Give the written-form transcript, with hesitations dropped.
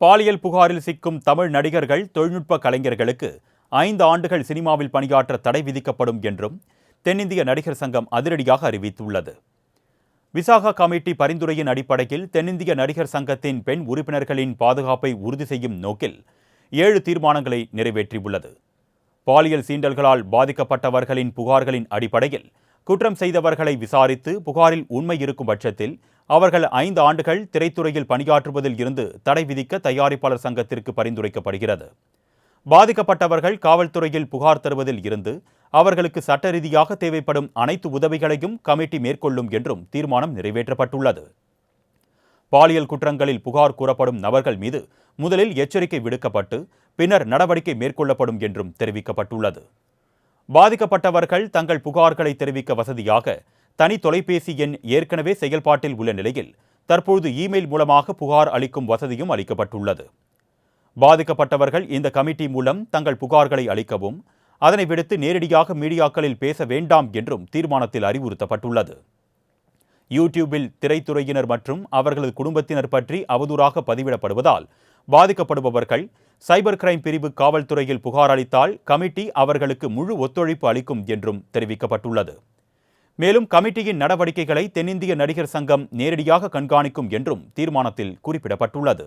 பாலியல் புகாரில் சிக்கும் தமிழ் நடிகர்கள், தொழில்நுட்ப கலைஞர்களுக்கு 5 ஆண்டுகள் சினிமாவில் பணியாற்ற தடை விதிக்கப்படும் என்றும் தென்னிந்திய நடிகர் சங்கம் அதிரடியாக அறிவித்துள்ளது. விசாகா கமிட்டி பரிந்துரையின் அடிப்படையில் தென்னிந்திய நடிகர் சங்கத்தின் பெண் உறுப்பினர்களின் பாதுகாப்பை உறுதி செய்யும் நோக்கில் 7 தீர்மானங்களை நிறைவேற்றியுள்ளது. பாலியல் சீண்டல்களால் பாதிக்கப்பட்டவர்களின் புகார்களின் அடிப்படையில் குற்றம் செய்தவர்களை விசாரித்து புகாரில் உண்மை இருக்கும் பட்சத்தில் அவர்கள் 5 ஆண்டுகள் திரைத்துறையில் பணியாற்றுவதில் இருந்து தடை விதிக்க தயாரிப்பாளர் சங்கத்திற்கு பரிந்துரைக்கப்படுகிறது. பாதிக்கப்பட்டவர்கள் காவல்துறையில் புகார் தருவதில் இருந்து அவர்களுக்கு சட்ட ரீதியாக தேவைப்படும் அனைத்து உதவிகளையும் கமிட்டி மேற்கொள்ளும் என்றும் தீர்மானம் நிறைவேற்றப்பட்டுள்ளது. பாலியல் குற்றங்களில் புகார் கூறப்படும் நபர்கள் மீது முதலில் எச்சரிக்கை விடுக்கப்பட்டு பின்னர் நடவடிக்கை மேற்கொள்ளப்படும் என்றும் தெரிவிக்கப்பட்டுள்ளது. பாதிக்கப்பட்டவர்கள் தங்கள் புகார்களை தெரிவிக்க வசதியாக தனி தொலைபேசி எண் ஏற்கனவே செயல்பாட்டில் உள்ள நிலையில் தற்போது இமெயில் மூலமாக புகார் அளிக்கும் வசதியும் அளிக்கப்பட்டுள்ளது. பாதிக்கப்பட்டவர்கள் இந்த கமிட்டி மூலம் தங்கள் புகார்களை அளிக்கவும், அதனை விடுத்து நேரடியாக மீடியாக்களில் பேச வேண்டாம் என்றும் தீர்மானத்தில் அறிவுறுத்தப்பட்டுள்ளது. யூடியூபில் திரைத்துறையினர் மற்றும் அவர்களது குடும்பத்தினர் பற்றி அவதூறாக பதிவிடப்படுவதால் பாதிக்கப்படுபவர்கள் சைபர் கிரைம் பிரிவு காவல்துறையில் புகார் அளித்தால் கமிட்டி அவர்களுக்கு முழு ஒத்துழைப்பு அளிக்கும் என்றும் தெரிவிக்கப்பட்டுள்ளது. மேலும் கமிட்டியின் நடவடிக்கைகளை தென்னிந்திய நடிகர் சங்கம் நேரடியாக கண்காணிக்கும் என்றும் தீர்மானத்தில் குறிப்பிடப்பட்டுள்ளது.